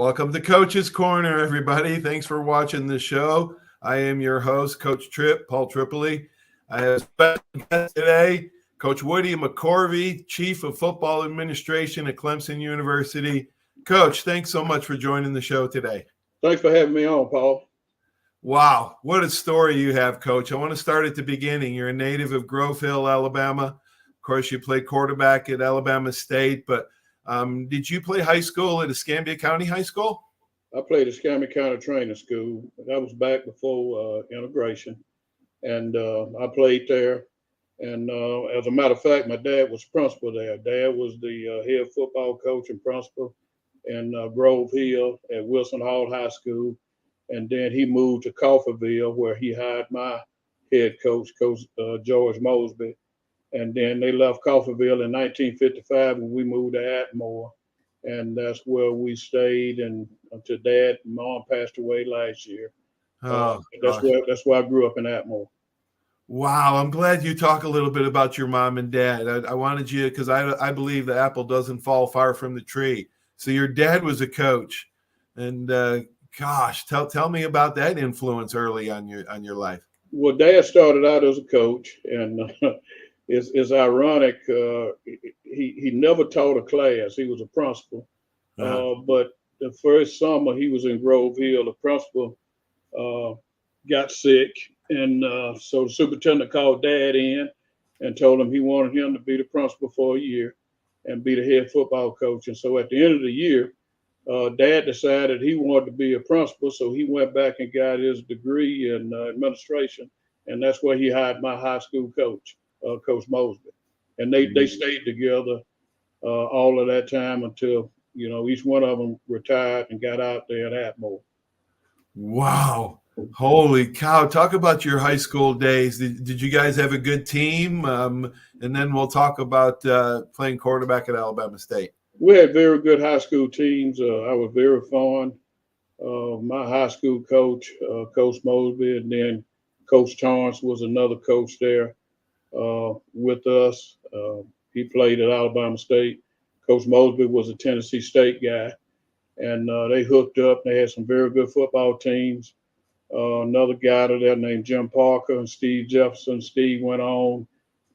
Welcome to Coach's Corner, everybody. Thanks for watching the show. I am your host, Coach Tripp, Paul Tripoli. I have a special guest today, Coach Woody McCorvey, Chief of Football Administration at Clemson University. Coach, thanks so much for joining the show today. Thanks for having me on, Paul. Wow, what a story you have, Coach. I want to start at the beginning. You're a native of Grove Hill, Alabama. Of course, you played quarterback at Alabama State, but did you play high school at Escambia County High School? I played at Escambia County Training School. That was back before integration. And I played there. And as a matter of fact, my dad was principal there. Dad was the head football coach and principal in Grove Hill at Wilson Hall High School. And then he moved to Coffeyville, where he hired my head coach, George Mosby. And then they left Coffeyville in 1955 when we moved to Atmore. And that's where we stayed and until Dad and Mom passed away last year. That's where I grew up in Atmore. Wow, I'm glad you talk a little bit about your mom and dad. I wanted you, because I believe the apple doesn't fall far from the tree. So your dad was a coach. And gosh, tell me about that influence early on your life. Well, Dad started out as a coach, and it's ironic. He never taught a class. He was a principal. But the first summer he was in Grove Hill, the principal got sick. And so the superintendent called Dad in and told him he wanted him to be the principal for a year and be the head football coach. And so at the end of the year, Dad decided he wanted to be a principal. So he went back and got his degree in administration. And that's where he hired my high school coach, Coach Mosby. And they stayed together all of that time until, each one of them retired and got out there at Atmore. Wow. Holy cow. Talk about your high school days. Did you guys have a good team? And then we'll talk about playing quarterback at Alabama State. We had very good high school teams. I was very fond of my high school coach, Coach Mosby, and then Coach Torrance was another coach there with us. He played at Alabama State. Coach Mosby was a Tennessee State guy, and they hooked up. They had some very good football teams. Another guy there named Jim Parker and Steve Jefferson. Steve went on,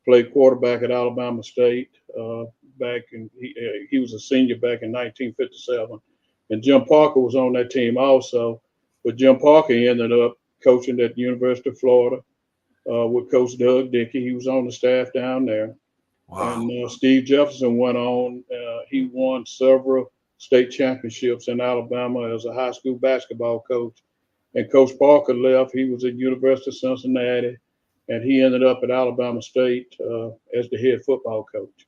played quarterback at Alabama State he was a senior back in 1957. And Jim Parker was on that team also. But Jim Parker ended up coaching at the University of Florida with Coach Doug Dickey. He was on the staff down there. Wow. And Steve Jefferson went on. He won several state championships in Alabama as a high school basketball coach. And Coach Parker left. He was at University of Cincinnati, and he ended up at Alabama State as the head football coach.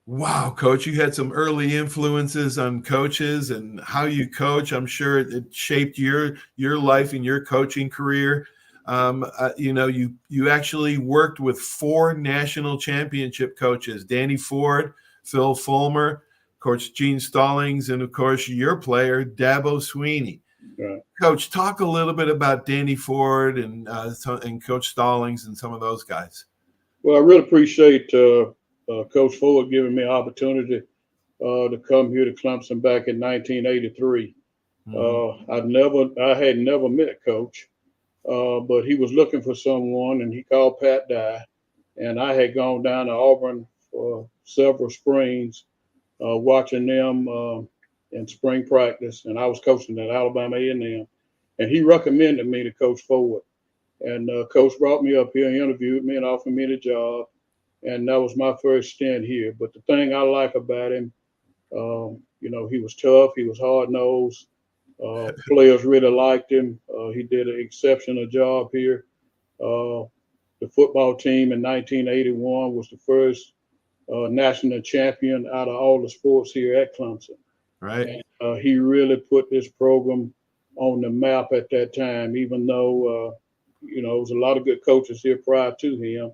Wow, Coach, you had some early influences on coaches and how you coach. I'm sure it shaped your life and your coaching career. You actually worked with 4 national championship coaches: Danny Ford, Phil Fulmer, Coach Gene Stallings, and of course your player, Dabo Sweeney. Right. Coach, talk a little bit about Danny Ford and Coach Stallings and some of those guys. Well, I really appreciate Coach Ford giving me an opportunity to come here to Clemson back in 1983. Mm-hmm. I had never met Coach, but he was looking for someone, and he called Pat Dye, and I had gone down to Auburn for several springs, watching them in spring practice, and I was coaching at Alabama A&M, and he recommended me to Coach Ford, and Coach brought me up here, interviewed me, and offered me the job. And that was my first stint here. But the thing I like about him, he was tough. He was hard-nosed. Players really liked him. He did an exceptional job here. The football team in 1981 was the first national champion out of all the sports here at Clemson. Right. And, he really put this program on the map at that time, even though, there was a lot of good coaches here prior to him.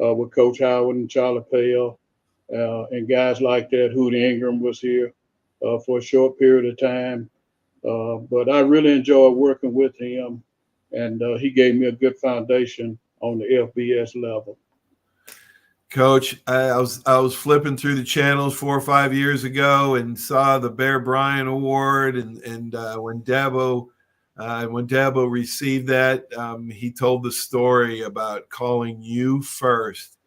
With Coach Howard and Charlie Pell and guys like that. Hootie Ingram was here for a short period of time. But I really enjoyed working with him, and he gave me a good foundation on the FBS level. Coach, I was flipping through the channels 4 or 5 years ago and saw the Bear Bryant Award, and when Dabo received that, he told the story about calling you first,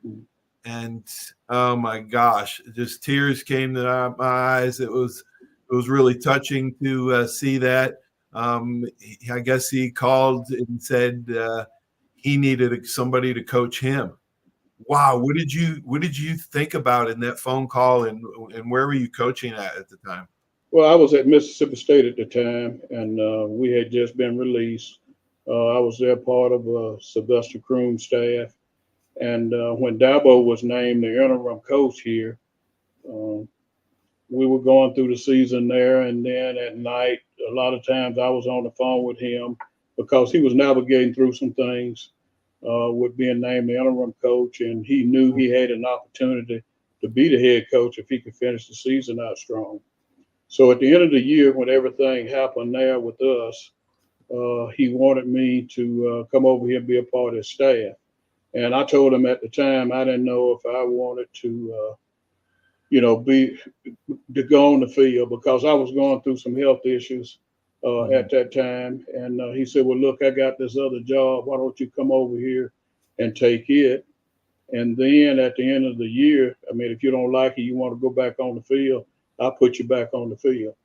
and oh my gosh, just tears came to my eyes. It was really touching to see that. I guess he called and said he needed somebody to coach him. Wow, what did you think about in that phone call, and where were you coaching at the time? Well, I was at Mississippi State at the time, and we had just been released. I was there part of Sylvester Croom's staff, and when Dabo was named the interim coach here, we were going through the season there, and then at night, a lot of times I was on the phone with him because he was navigating through some things. With being named the interim coach, and he knew he had an opportunity to be the head coach if he could finish the season out strong. So at the end of the year, when everything happened there with us, he wanted me to come over here and be a part of his staff. And I told him at the time I didn't know if I wanted to, to go on the field because I was going through some health issues. At that time. And he said, well, look, I got this other job. Why don't you come over here and take it? And then at the end of the year, I mean, if you don't like it, you want to go back on the field, I'll put you back on the field.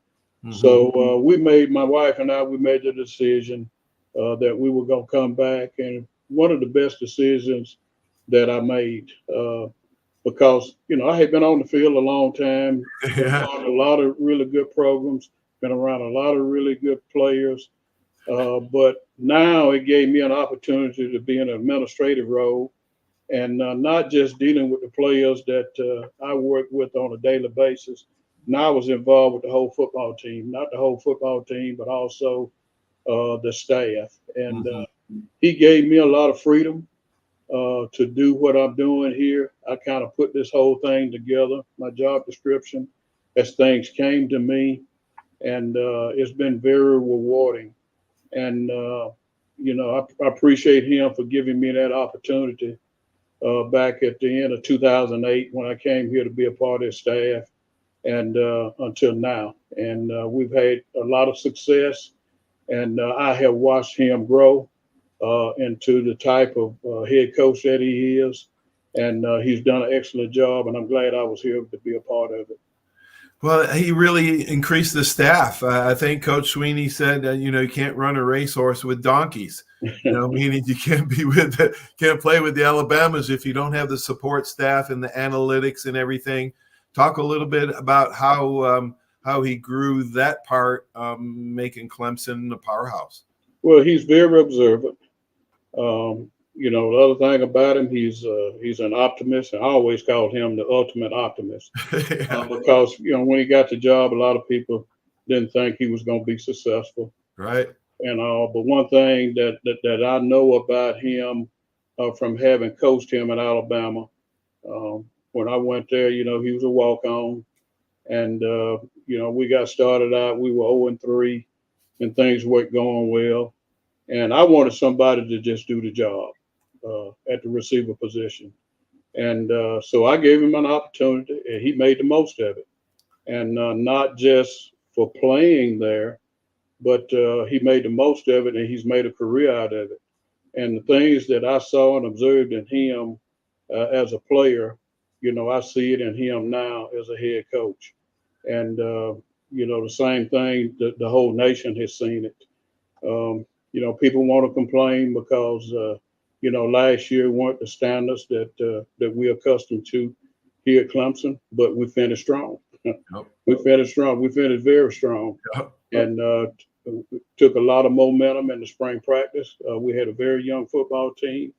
Mm-hmm. So my wife and I, we made the decision that we were going to come back. And one of the best decisions that I made because, I had been on the field a long time, on a lot of really good programs, been around a lot of really good players, but now it gave me an opportunity to be in an administrative role and not just dealing with the players that I work with on a daily basis. Now I was involved with the whole football team, not the whole football team, but also the staff. And he gave me a lot of freedom to do what I'm doing here. I kind of put this whole thing together, my job description, as things came to me. And it's been very rewarding. And, I appreciate him for giving me that opportunity back at the end of 2008 when I came here to be a part of his staff and until now. And we've had a lot of success. And I have watched him grow into the type of head coach that he is. And he's done an excellent job. And I'm glad I was here to be a part of it. Well, he really increased the staff. I think Coach Sweeney said, you can't run a racehorse with donkeys. Meaning you can't play with the Alabamas if you don't have the support staff and the analytics and everything. Talk a little bit about how he grew that part, making Clemson a powerhouse. Well, he's very observant. The other thing about him, he's an optimist. I always called him the ultimate optimist because, when he got the job, a lot of people didn't think he was going to be successful. Right. But one thing that I know about him from having coached him in Alabama, when I went there, he was a walk-on. And, we got started out, we were 0-3 and things weren't going well. And I wanted somebody to just do the job at the receiver position. And so I gave him an opportunity, and he made the most of it. And not just for playing there, but he made the most of it, and he's made a career out of it. And the things that I saw and observed in him as a player, I see it in him now as a head coach. And, the same thing, the whole nation has seen it. People want to complain because, last year weren't the standards that we're accustomed to here at Clemson, but we finished strong. Yep. We finished strong. We finished very strong. Yep. And took a lot of momentum in the spring practice. We had a very young football team,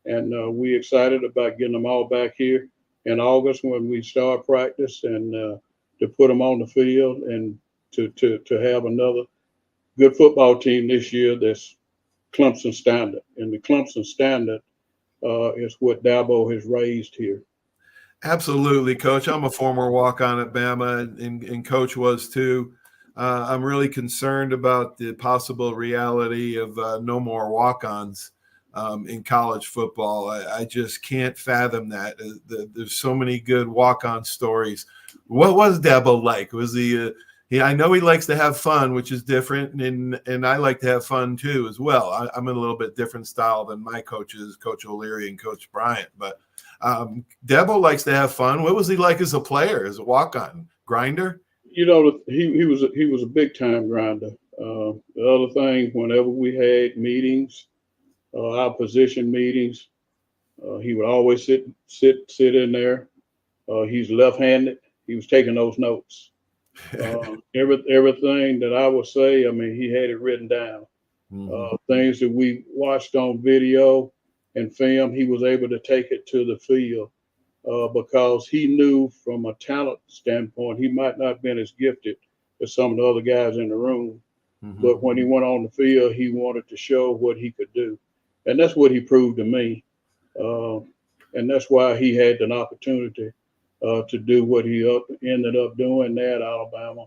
and we're excited about getting them all back here in August when we start practice and to put them on the field and to have another good football team this year that's Clemson standard. And the Clemson standard is what Dabo has raised here. Absolutely, Coach. I'm a former walk-on at Bama, and Coach was too. I'm really concerned about the possible reality of no more walk-ons in college football. I just can't fathom that. There's so many good walk-on stories. What was Dabo like? Was he? I know he likes to have fun, which is different, and I like to have fun too as well. I'm in a little bit different style than my coaches, Coach O'Leary and Coach Bryant. But Dabo likes to have fun. What was he like as a player, as a walk-on grinder? He was a big time grinder. The other thing, whenever we had meetings, our position meetings, he would always sit in there. He's left-handed. He was taking those notes. Everything that I would say, I mean, he had it written down. Mm-hmm. Things that we watched on video and film, he was able to take it to the field because he knew from a talent standpoint, he might not have been as gifted as some of the other guys in the room. Mm-hmm. But when he went on the field, he wanted to show what he could do. And that's what he proved to me. And that's why he had an opportunity to do what he ended up doing there at Alabama.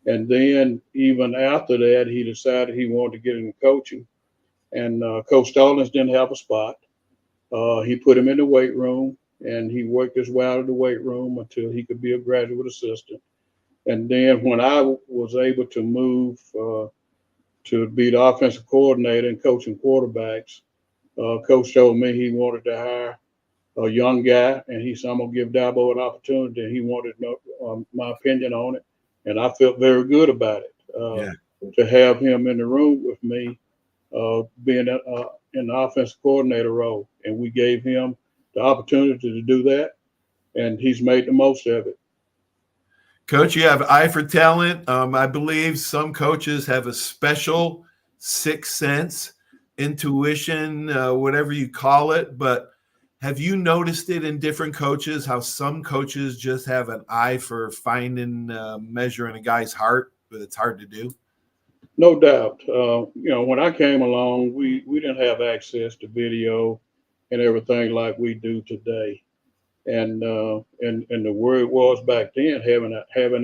And then even after that, he decided he wanted to get into coaching. And Coach Stallings didn't have a spot. He put him in the weight room, and he worked his way out of the weight room until he could be a graduate assistant. And then when I was able to move to be the offensive coordinator and coaching quarterbacks, Coach told me he wanted to hire a young guy, and he said, I'm going to give Dabo an opportunity. And he wanted my opinion on it. And I felt very good about it. To have him in the room with me, being in the offensive coordinator role. And we gave him the opportunity to do that. And he's made the most of it. Coach, you have eye for talent. I believe some coaches have a special sixth sense, intuition, whatever you call it. But have you noticed it in different coaches, how some coaches just have an eye for finding, measuring a guy's heart, but it's hard to do? No doubt. When I came along, we didn't have access to video and everything like we do today. And the word was back then having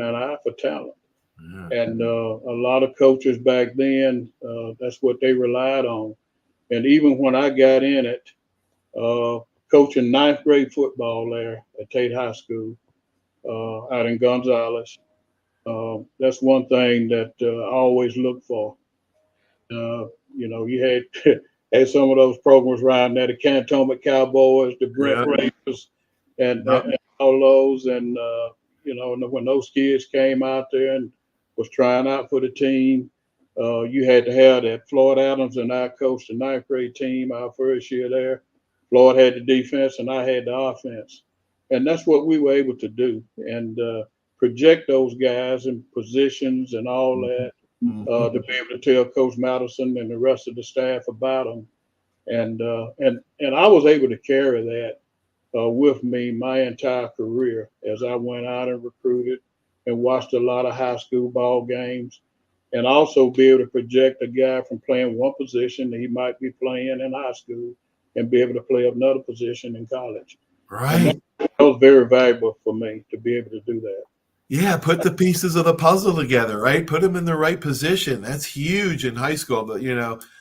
an eye for talent. Yeah. And a lot of coaches back then, that's what they relied on. And even when I got in it, coaching ninth grade football there at Tate High School out in Gonzales. That's one thing that I always look for. You had some of those programs around there, the Cantonment Cowboys, the Brent Raiders, and all those. And, when those kids came out there and was trying out for the team, you had to have that. Floyd Adams and I coached the ninth grade team our first year there. Floyd had the defense and I had the offense. And that's what we were able to do and project those guys in positions and all that to be able to tell Coach Madison and the rest of the staff about them. And I was able to carry that with me my entire career as I went out and recruited and watched a lot of high school ball games and also be able to project a guy from playing one position that he might be playing in high school and be able to play another position in college. Right. That was very valuable for me to be able to do that. Yeah, put the pieces of the puzzle together, right? Put them in the right position. That's huge in high school. But,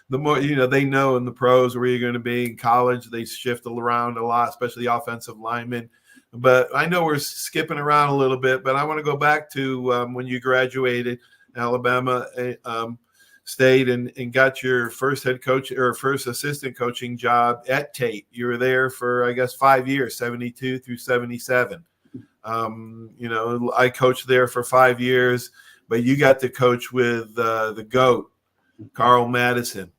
the more, they know in the pros where you're going to be. In college, they shift around a lot, especially offensive linemen. But I know we're skipping around a little bit, but I want to go back to when you graduated Alabama State and got your first head coach or first assistant coaching job at Tate. You were there for, I guess, 5 years, 72 through 77. I coached there for 5 years, but you got to coach with the GOAT, Carl Madison.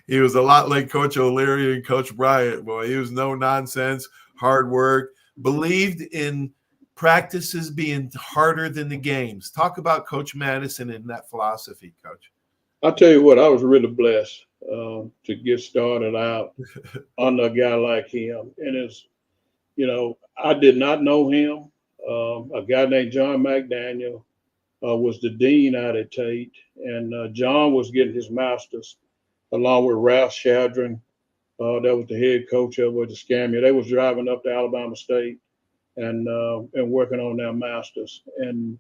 He was a lot like Coach O'Leary and Coach Bryant. Boy, he was no nonsense, hard work, believed in practices being harder than the games. Talk about Coach Madison and that philosophy, Coach. I'll tell you what, I was really blessed to get started out under a guy like him. And I did not know him. A guy named John McDaniel was the dean out at Tate. And John was getting his master's along with Ralph Shadron. That was the head coach of the Scamia. They was driving up to Alabama State and working on their masters. And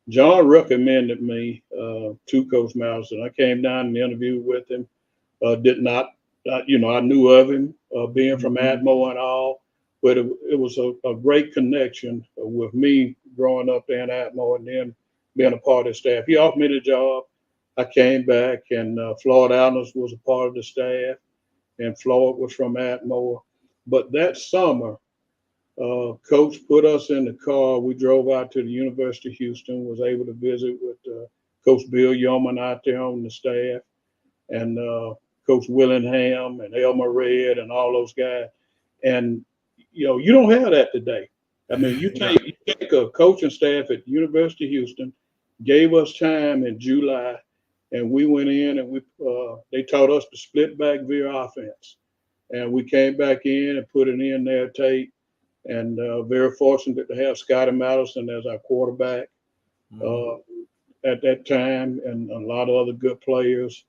John recommended me to Coach Madison. I came down and interviewed with him. did not, I knew of him being from Atmore and all, but it was a great connection with me growing up there in Atmore and then being a part of the staff. He offered me the job. I came back, and Floyd Adams was a part of the staff, and Floyd was from Atmore. But that summer, Coach put us in the car. We drove out to the University of Houston, was able to visit with Coach Bill Yeoman out there on the staff, and Coach Willingham and Elmer Red and all those guys. And, you don't have that today. I mean, you take a coaching staff at the University of Houston, gave us time in July, and we went in and they taught us to split back veer offense. And we came back in and put it in there, Tate, and very fortunate to have Scotty Madison as our quarterback at that time, and a lot of other good players.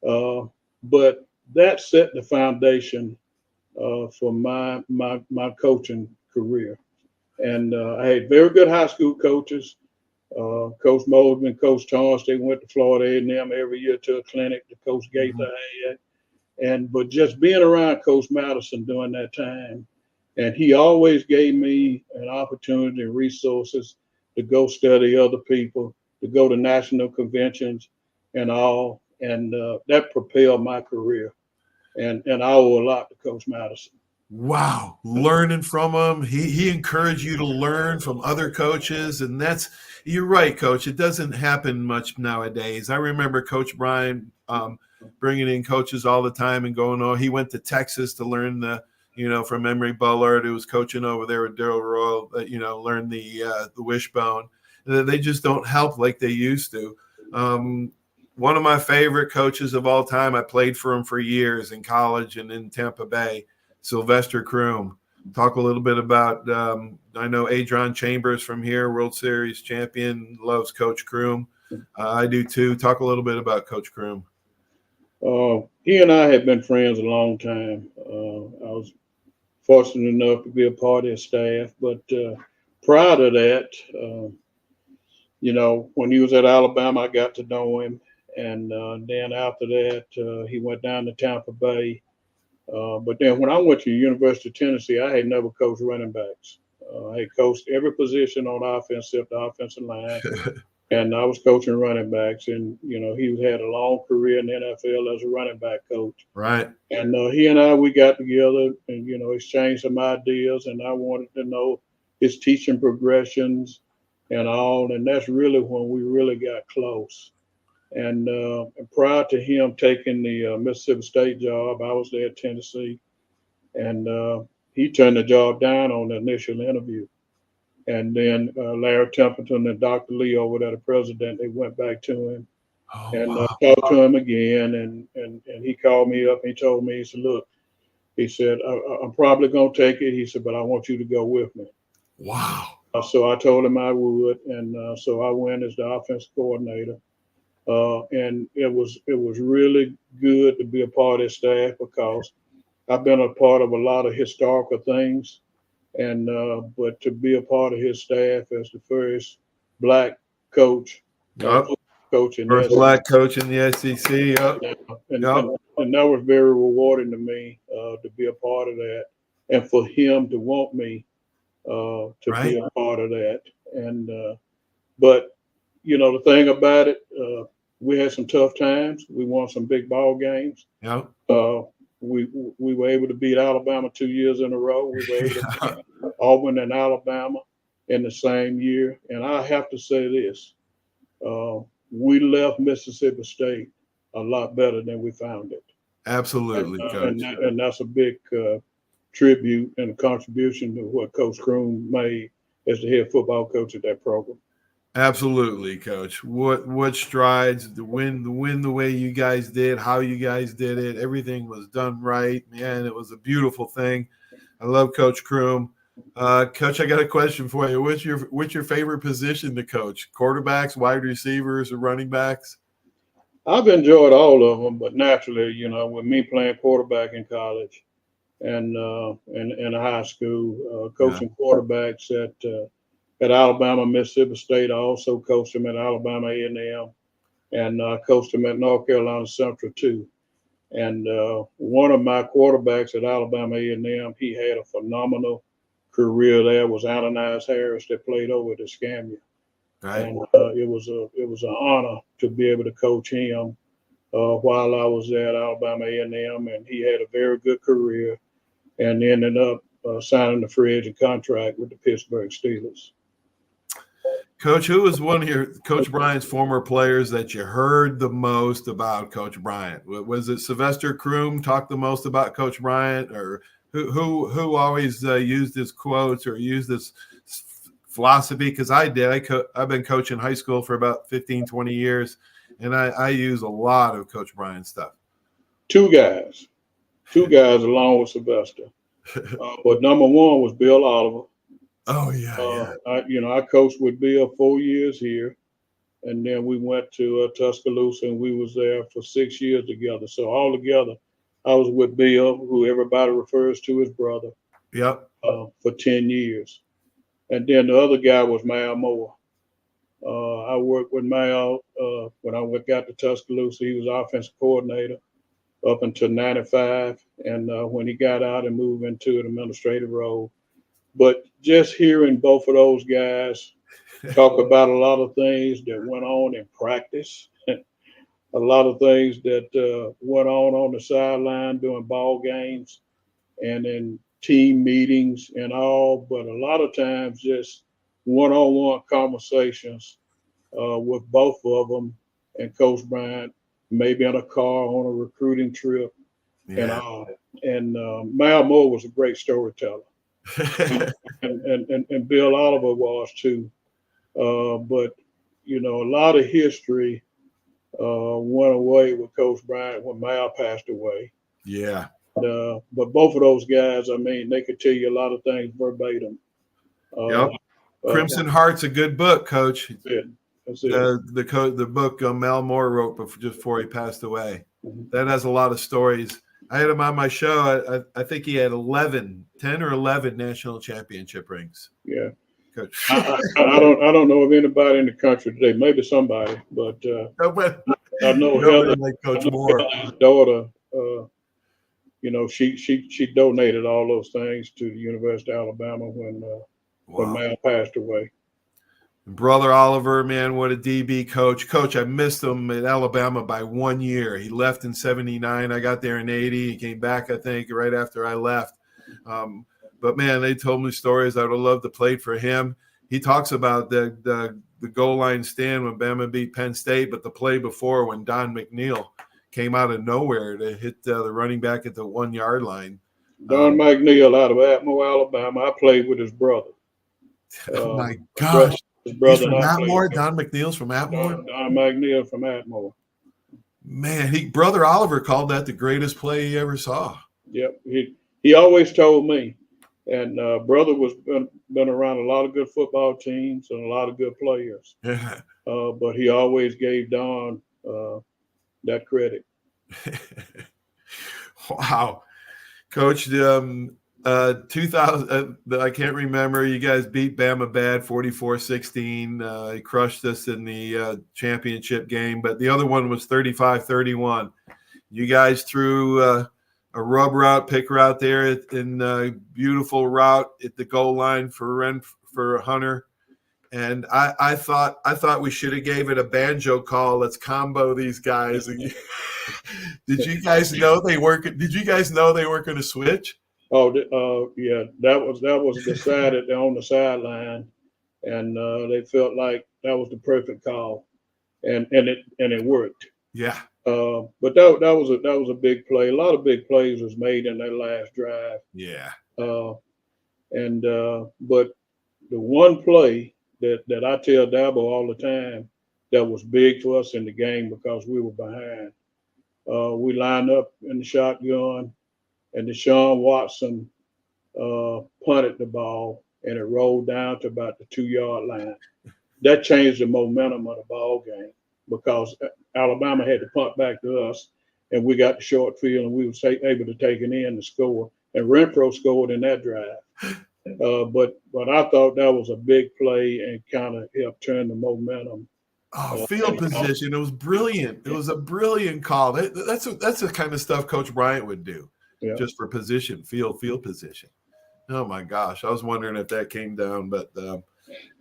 But that set the foundation for my coaching career. And I had very good high school coaches. Coach Mosman, Coach Torrance, they went to Florida A&M every year to a clinic that Coach Gaither had. But just being around Coach Madison during that time, and he always gave me an opportunity and resources to go study other people, to go to national conventions and all. And that propelled my career. And I owe a lot to Coach Madison. Wow. Learning from him. He encouraged you to learn from other coaches. And you're right, Coach. It doesn't happen much nowadays. I remember Coach Brian bringing in coaches all the time and going, he went to Texas to learn from Emory Bullard, who was coaching over there with Darryl Royal, learn the wishbone. They just don't help like they used to. One of my favorite coaches of all time, I played for him for years in college and in Tampa Bay, Sylvester Croom. Talk a little bit about, I know Adron Chambers from here, World Series champion, loves Coach Croom. I do too. Talk a little bit about Coach Croom. He and I have been friends a long time. I was fortunate enough to be a part of his staff, but prior to that, when he was at Alabama, I got to know him. And then after that, he went down to Tampa Bay. But then when I went to the University of Tennessee, I had never coached running backs. I had coached every position on offense except the offensive line. And I was coaching running backs. And, he had a long career in the NFL as a running back coach. Right. And he and I, we got together and, exchanged some ideas. And I wanted to know his teaching progressions and all. And that's really when we really got close. And prior to him taking the Mississippi State job, I was there at Tennessee, and he turned the job down on the initial interview. And then Larry Templeton and Dr. Lee over there, the president, they went back to him talked to him again. And he called me up and he told me, he said, look, he said, I'm probably going to take it. He said, but I want you to go with me. Wow. So I told him I would. And so I went as the offensive coordinator. And it was really good to be a part of his staff because I've been a part of a lot of historical things, and but to be a part of his staff as the first black coach, first black coach in the SEC, and that was very rewarding to me to be a part of that, and for him to want me to be a part of that, and but the thing about it. We had some tough times. We won some big ball games. Yeah. We were able to beat Alabama 2 years in a row. We were able to beat Auburn and Alabama in the same year. And I have to say this: we left Mississippi State a lot better than we found it. Absolutely, Coach. And that's a big tribute and a contribution to what Coach Croom made as the head football coach of that program. Absolutely, Coach. What strides to win the way you guys did, how you guys did it, everything was done right. Man, it was a beautiful thing. I love Coach Croom. Coach, I got a question for you. What's your favorite position to coach? Quarterbacks, wide receivers, or running backs? I've enjoyed all of them, but naturally, with me playing quarterback in college and in high school, coaching quarterbacks at Alabama, Mississippi State. I also coached them at Alabama A&M, and I coached them at North Carolina Central too. And one of my quarterbacks at Alabama A&M, he had a phenomenal career there. Was Ananias Harris that played over at Escambia. Right. And it was an honor to be able to coach him while I was at Alabama A&M, and he had a very good career, and ended up signing the free agent contract with the Pittsburgh Steelers. Coach, who was one of your Coach Bryant's former players that you heard the most about Coach Bryant? Was it Sylvester Croom talked the most about Coach Bryant, or who always used his quotes or used his philosophy? Because I did. I've been coaching high school for about 15, 20 years, and I use a lot of Coach Bryant's stuff. Two guys along with Sylvester. But number one was Bill Oliver. Oh, yeah. I coached with Bill 4 years here, and then we went to Tuscaloosa, and we was there for 6 years together. So all together, I was with Bill, who everybody refers to as brother. Yep. For 10 years. And then the other guy was Mal Moore. I worked with Mal when I got to Tuscaloosa. He was offensive coordinator up until 95, and when he got out and moved into an administrative role. But just hearing both of those guys talk about a lot of things that went on in practice, a lot of things that went on the sideline during ball games and in team meetings and all, but a lot of times just one-on-one conversations with both of them and Coach Bryant, maybe in a car on a recruiting trip and all. And Mal Moore was a great storyteller. and Bill Oliver was too. But, a lot of history went away with Coach Bryant when Mal passed away. Yeah. But both of those guys, they could tell you a lot of things verbatim. Yep. Crimson Heart's a good book, Coach. That's it. The book Mal Moore wrote just before he passed away. Mm-hmm. That has a lot of stories. I had him on my show. I think he had 10 or 11 national championship rings. Yeah. Coach. I don't know of anybody in the country today. Maybe somebody, but I know Heather, like Coach Moore. His daughter. She donated all those things to the University of Alabama when Mal passed away. Brother Oliver, man, what a DB coach. Coach, I missed him at Alabama by 1 year. He left in 79. I got there in 80. He came back, I think, right after I left. But, man, they told me stories. I would have loved to play for him. He talks about the goal line stand when Bama beat Penn State, but the play before when Don McNeil came out of nowhere to hit the running back at the 1 yard line. Don McNeil out of Atmore, Alabama. I played with his brother. Oh, my gosh. His brother. He's from Atmore? Don McNeil's from Atmore? Don McNeil from Atmore. Man, Brother Oliver called that the greatest play he ever saw. Yep. He always told me. And Brother was been around a lot of good football teams and a lot of good players. Yeah. But he always gave Don that credit. Wow. Coach, 2000, I can't remember. You guys beat Bama bad 44-16. He crushed us in the championship game, but the other one was 35-31. You guys threw a rub route, pick route there in a beautiful route at the goal line for Hunter. And I thought we should have gave it a banjo call. Let's combo these guys. Did you guys know they weren't going to switch? Oh, yeah. That was decided on the sideline, and they felt like that was the perfect call, and it worked. Yeah. But that was a big play. A lot of big plays was made in that last drive. Yeah. But the one play that I tell Dabo all the time that was big for us in the game because we were behind. We lined up in the shotgun, and Deshaun Watson punted the ball, and it rolled down to about the 2 yard line. That changed the momentum of the ball game because Alabama had to punt back to us, and we got the short field, and we were able to take it in to score. And Renfro scored in that drive. But I thought that was a big play and kind of helped turn the momentum Oh, field position. It was brilliant. It was a brilliant call. That's the kind of stuff Coach Bryant would do, just for position, field position. Oh my gosh, I was wondering if that came down, but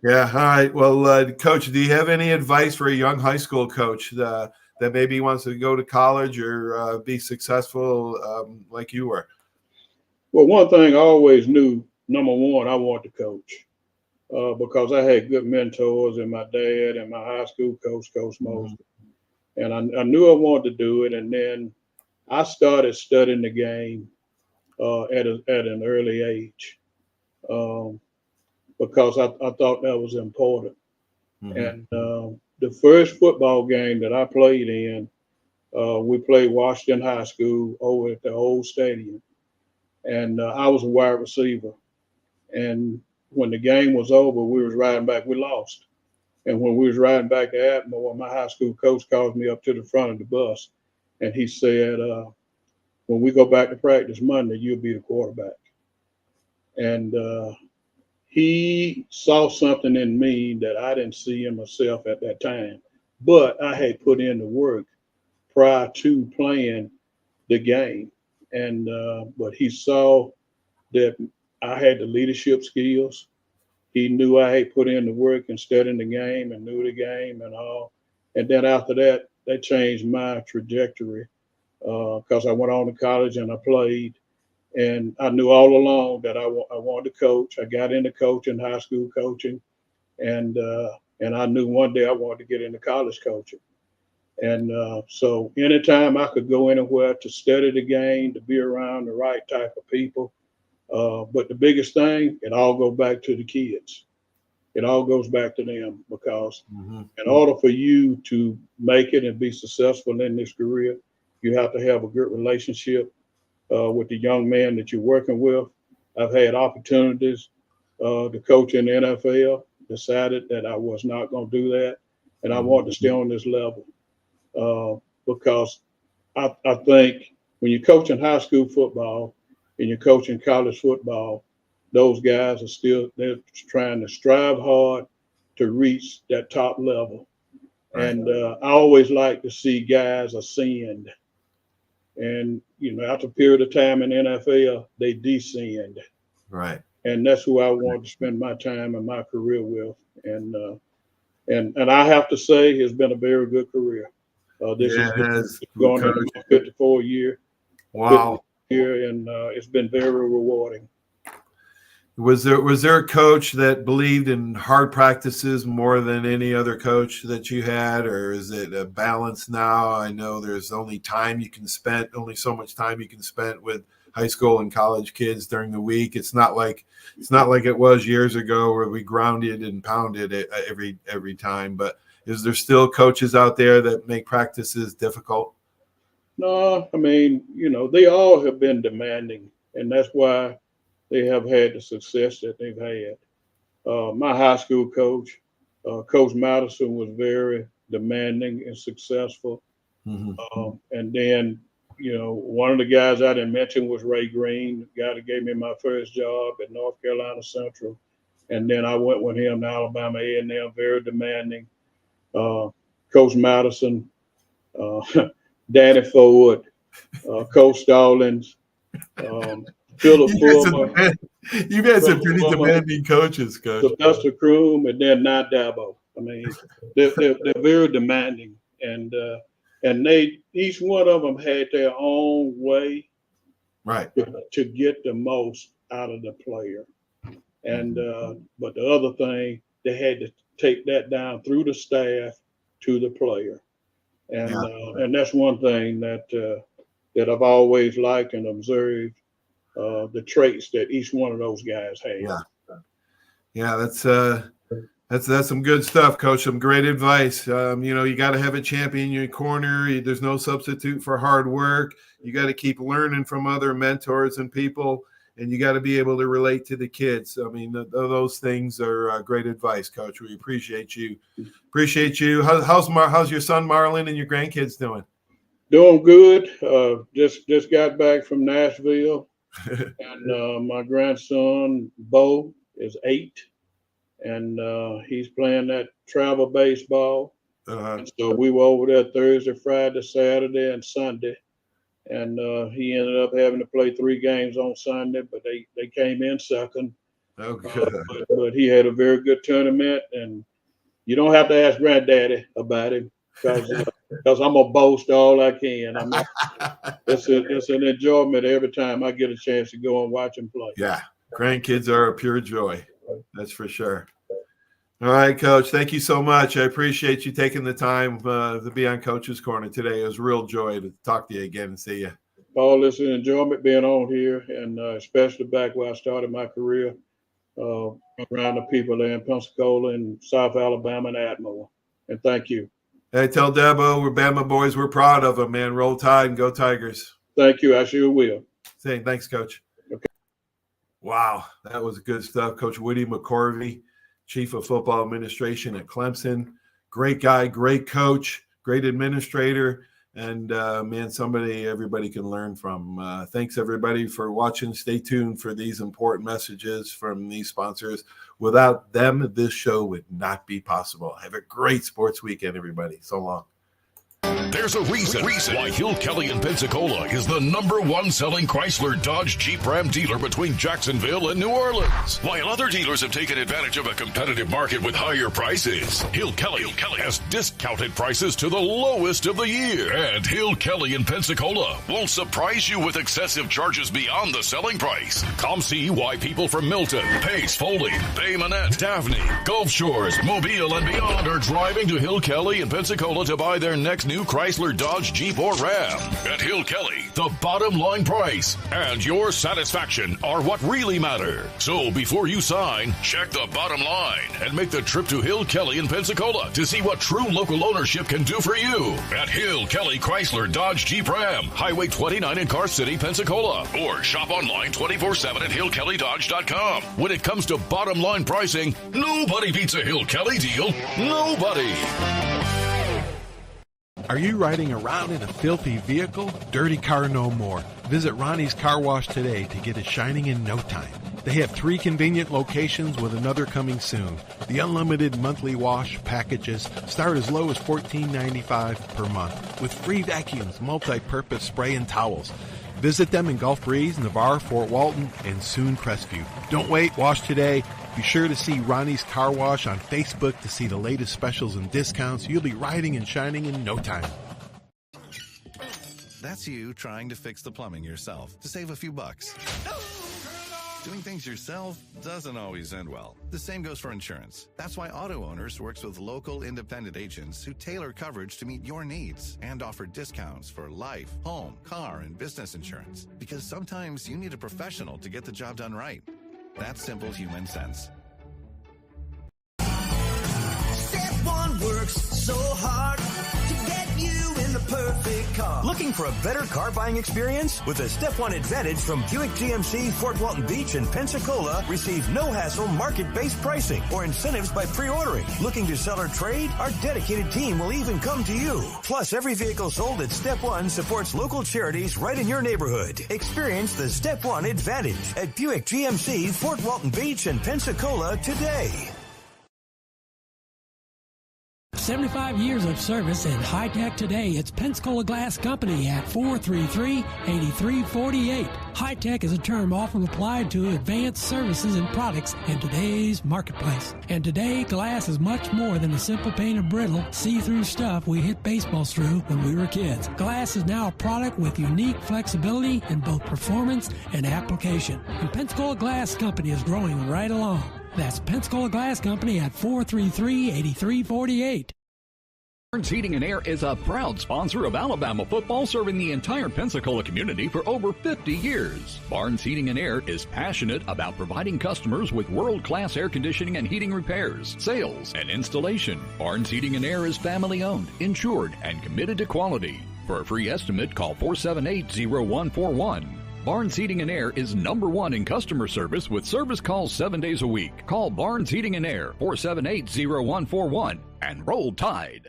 yeah. All right. Well, Coach, do you have any advice for a young high school coach that maybe wants to go to college or be successful like you were? Well, one thing I always knew, number one, I wanted to coach. Because I had good mentors and my dad and my high school coach, Coach Mosby. And I knew I wanted to do it. And then I started studying the game at an early age because I thought that was important. And the first football game that I played in, we played Washington High School over at the old stadium. And I was a wide receiver. And when the game was over, we was riding back. We lost. And when we was riding back to Atmore, my high school coach called me up to the front of the bus. And he said, when we go back to practice Monday, you'll be the quarterback. And he saw something in me that I didn't see in myself at that time. But I had put in the work prior to playing the game. And but he saw that I had the leadership skills. He knew I had put in the work and studying the game and knew the game and all. And then after that, that changed my trajectory because I went on to college and I played. And I knew all along that I wanted to coach. I got into coaching, high school coaching, and I knew one day I wanted to get into college coaching. And so anytime I could go anywhere to study the game, to be around the right type of people. But the biggest thing, it all goes back to the kids. It all goes back to them because in order for you to make it and be successful in this career, you have to have a good relationship with the young man that you're working with. I've had opportunities to coach in the NFL, decided that I was not going to do that, and I wanted to stay on this level because I think when you're coaching high school football, and you're coaching college football, those guys they're trying to strive hard to reach that top level. Right. And I always like to see guys ascend. And, after a period of time in the NFL, they descend. Right. And that's who I want to spend my time and my career with. And I have to say, it's been a very good career. This is going into my 54 year. Wow. Here, and it's been very rewarding. Was there a coach that believed in hard practices more than any other coach that you had, or is it a balance now? I know there's only so much time you can spend with high school and college kids during the week. It's not like it was years ago where we grounded and pounded it every time. But is there still coaches out there that make practices difficult? No, I mean, they all have been demanding, and that's why they have had the success that they've had. My high school coach, Coach Madison, was very demanding and successful. And then, one of the guys I didn't mention was Ray Green, the guy that gave me my first job at North Carolina Central. And then I went with him to Alabama A&M, very demanding. Coach Madison, Danny Ford, Coach Stallings, Philip Fulmer. You guys have pretty demanding coaches, Coach. Sylvester Kroom, and then Nat Dabo. I mean, they're very demanding, and each one of them had their own way, right, to get the most out of the player. And but the other thing, they had to take that down through the staff to the player. And that's one thing that I've always liked and observed, the traits that each one of those guys have. Yeah, that's some good stuff, Coach. Some great advice. You got to have a champion in your corner. There's no substitute for hard work. You got to keep learning from other mentors and people, and you got to be able to relate to the kids. I mean, those things are great advice, Coach. We appreciate you. How's your son Marlon and your grandkids doing? Doing good. Just got back from Nashville, and my grandson Bo is 8, and he's playing that travel baseball. And so we were over there Thursday, Friday, Saturday, and Sunday. And he ended up having to play 3 games on Sunday, but they came in second. Oh, good. But he had a very good tournament, and you don't have to ask Granddaddy about him because I'm gonna boast all I can. I mean, it's an enjoyment every time I get a chance to go and watch him play. Yeah, grandkids are a pure joy. That's for sure. All right, Coach. Thank you so much. I appreciate you taking the time to be on Coach's Corner today. It was a real joy to talk to you again and see you. Paul, it's an enjoyment being on here, and especially back where I started my career, around the people there in Pensacola and South Alabama and Atmore. And thank you. Hey, tell Dabo we're Bama boys. We're proud of him, man. Roll Tide and go Tigers. Thank you. I sure will. Thanks, Coach. Okay. Wow, that was good stuff. Coach Woody McCorvey, Chief of Football Administration at Clemson. Great guy, great coach, great administrator, and, man, somebody everybody can learn from. Thanks, everybody, for watching. Stay tuned for these important messages from these sponsors. Without them, this show would not be possible. Have a great sports weekend, everybody. So long. There's a reason why Hill Kelly in Pensacola is the #1 selling Chrysler Dodge Jeep Ram dealer between Jacksonville and New Orleans. While other dealers have taken advantage of a competitive market with higher prices, Hill Kelly has discounted prices to the lowest of the year. And Hill Kelly in Pensacola won't surprise you with excessive charges beyond the selling price. Come see why people from Milton, Pace, Foley, Bay Minette, Daphne, Gulf Shores, Mobile, and beyond are driving to Hill Kelly in Pensacola to buy their next new Chrysler, Dodge, Jeep, or Ram. At Hill Kelly, the bottom line price and your satisfaction are what really matter. So before you sign, check the bottom line and make the trip to Hill Kelly in Pensacola to see what true local ownership can do for you. At Hill Kelly Chrysler, Dodge, Jeep, Ram, Highway 29 in Car City, Pensacola. Or shop online 24/7 at hillkellydodge.com. When it comes to bottom line pricing, nobody beats a Hill Kelly deal. Nobody. Are you riding around in a filthy vehicle? Dirty car no more. Visit Ronnie's Car Wash today to get it shining in no time. They have 3 convenient locations with another coming soon. The unlimited monthly wash packages start as low as $14.95 per month with free vacuums, multi-purpose spray and towels. Visit them in Gulf Breeze, Navarre, Fort Walton, and soon Crestview. Don't wait, wash today. Be sure to see Ronnie's Car Wash on Facebook to see the latest specials and discounts. You'll be riding and shining in no time. That's you trying to fix the plumbing yourself to save a few bucks. Doing things yourself doesn't always end well. The same goes for insurance. That's why Auto Owners works with local independent agents who tailor coverage to meet your needs and offer discounts for life, home, car, and business insurance. Because sometimes you need a professional to get the job done right. That's simple human sense. Step One works so hard to get you in the perfect car. Looking for a better car buying experience? With a Step One Advantage from Buick GMC, Fort Walton Beach, and Pensacola, receive no-hassle market-based pricing or incentives by pre-ordering. Looking to sell or trade? Our dedicated team will even come to you. Plus, every vehicle sold at Step One supports local charities right in your neighborhood. Experience the Step One Advantage at Buick GMC, Fort Walton Beach, and Pensacola today. 75 years of service in high-tech today. It's Pensacola Glass Company at 433-8348. High-tech is a term often applied to advanced services and products in today's marketplace. And today, glass is much more than the simple painted brittle, see-through stuff we hit baseballs through when we were kids. Glass is now a product with unique flexibility in both performance and application. And Pensacola Glass Company is growing right along. That's Pensacola Glass Company at 433-8348. Barnes Heating and Air is a proud sponsor of Alabama football, serving the entire Pensacola community for over 50 years. Barnes Heating and Air is passionate about providing customers with world-class air conditioning and heating repairs, sales, and installation. Barnes Heating and Air is family-owned, insured, and committed to quality. For a free estimate, call 478-0141. Barnes Heating and Air is #1 in customer service with service calls 7 days a week. Call Barnes Heating and Air, 478-0141, and roll Tide.